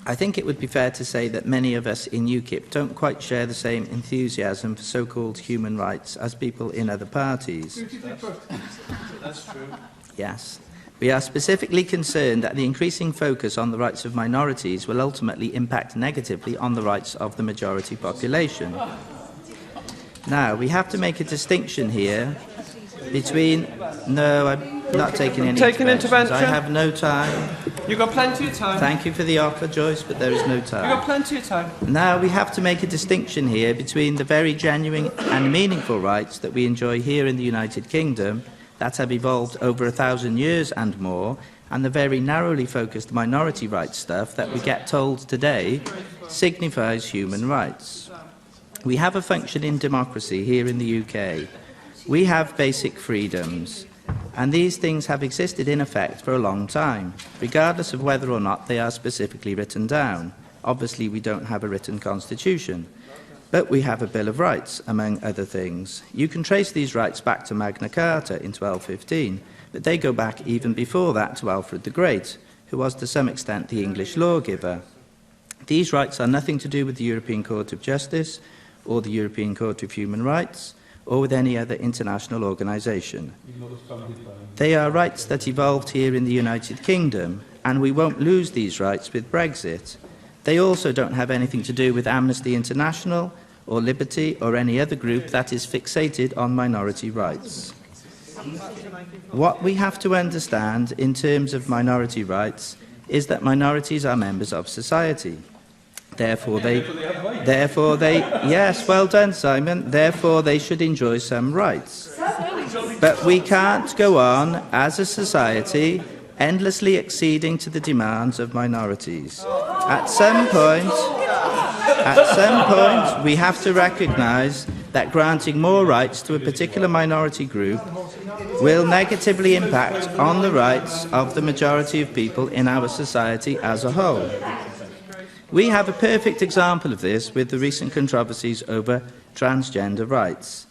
I think it would be fair to say that many of us in UKIP don't quite share the same enthusiasm for so-called human rights as people in other parties. That's true. Yes. We are specifically concerned that the increasing focus on the rights of minorities will ultimately impact negatively on the rights of the majority population. Now, we have to make a distinction here between... No, I'm not taking any interventions. I have no time. You've got plenty of time. Thank you for the offer, Joyce, but there is no time. You've got plenty of time. Now, we have to make a distinction here between the very genuine and meaningful rights that we enjoy here in the United Kingdom that have evolved over 1,000 years and more, and the very narrowly focused minority rights stuff that we get told today signifies human rights. We have a functioning democracy here in the UK. We have basic freedoms, and these things have existed in effect for a long time, regardless of whether or not they are specifically written down. Obviously, we don't have a written constitution, but we have a Bill of Rights, among other things. You can trace these rights back to Magna Carta in 1215, but they go back even before that to Alfred the Great, who was to some extent the English lawgiver. These rights are nothing to do with the European Court of Justice or the European Court of Human Rights, or with any other international organisation. They are rights that evolved here in the United Kingdom, and we won't lose these rights with Brexit. They also don't have anything to do with Amnesty International, or Liberty, or any other group that is fixated on minority rights. What we have to understand in terms of minority rights is that minorities are members of society. Therefore they, yes, well done, Simon. Therefore, they should enjoy some rights. But we can't go on, as a society, endlessly acceding to the demands of minorities. At some point, we have to recognise that granting more rights to a particular minority group will negatively impact on the rights of the majority of people in our society as a whole. We have a perfect example of this with the recent controversies over transgender rights.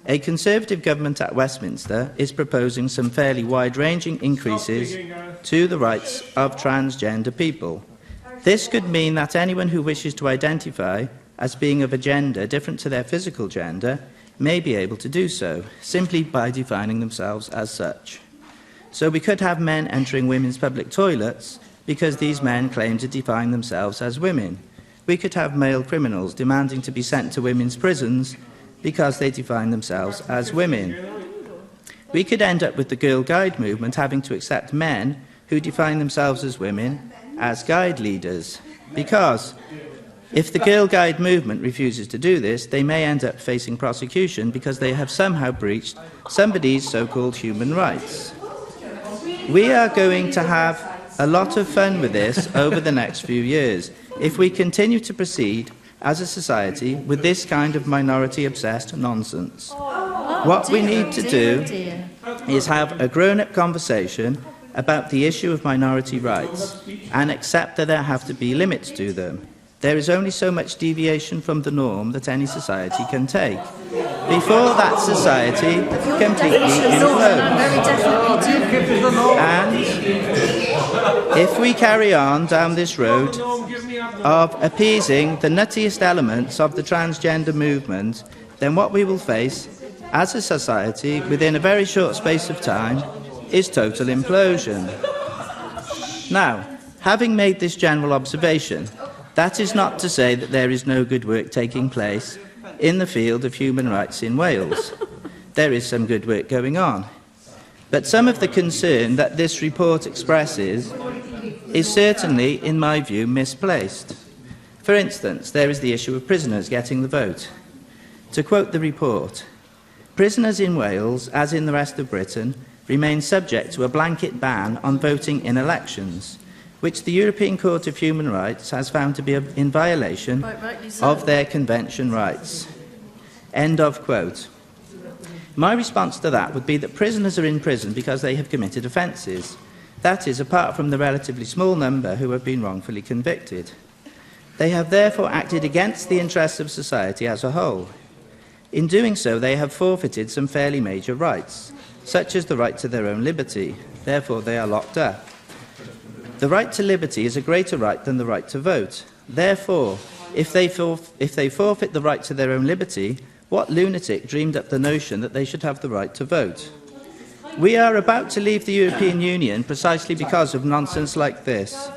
A Conservative government at Westminster is proposing some fairly wide-ranging increases to the rights of transgender people. This could mean that anyone who wishes to identify as being of a gender different to their physical gender may be able to do so, simply by defining themselves as such. So we could have men entering women's public toilets because these men claim to define themselves as women. We could have male criminals demanding to be sent to women's prisons because they define themselves as women. We could end up with the Girl Guide movement having to accept men who define themselves as women as guide leaders, because if the Girl Guide movement refuses to do this, they may end up facing prosecution because they have somehow breached somebody's so-called human rights. We are going to have a lot of fun with this over the next few years if we continue to proceed as a society with this kind of minority-obsessed nonsense. What we need to do is have a grown-up conversation about the issue of minority rights and accept that there have to be limits to them. There is only so much deviation from the norm that any society can take before that society completely implodes. And if we carry on down this road of appeasing the nuttiest elements of the transgender movement, then what we will face as a society within a very short space of time is total implosion. Now, having made this general observation, that is not to say that there is no good work taking place in the field of human rights in Wales. There is some good work going on. But some of the concern that this report expresses is certainly, in my view, misplaced. For instance, there is the issue of prisoners getting the vote. To quote the report, prisoners in Wales, as in the rest of Britain, remain subject to a blanket ban on voting in elections, which the European Court of Human Rights has found to be in violation of their convention rights. End of quote. My response to that would be that prisoners are in prison because they have committed offences. That is, apart from the relatively small number who have been wrongfully convicted. They have therefore acted against the interests of society as a whole. In doing so, they have forfeited some fairly major rights, such as the right to their own liberty. Therefore, they are locked up. The right to liberty is a greater right than the right to vote. Therefore, if they forfeit the right to their own liberty, what lunatic dreamed up the notion that they should have the right to vote? We are about to leave the European Union precisely because of nonsense like this.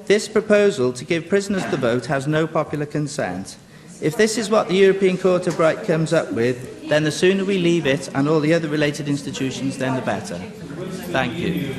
This proposal to give prisoners the vote has no popular consent. If this is what the European Court of Right comes up with, then the sooner we leave it and all the other related institutions, then the better. Thank you.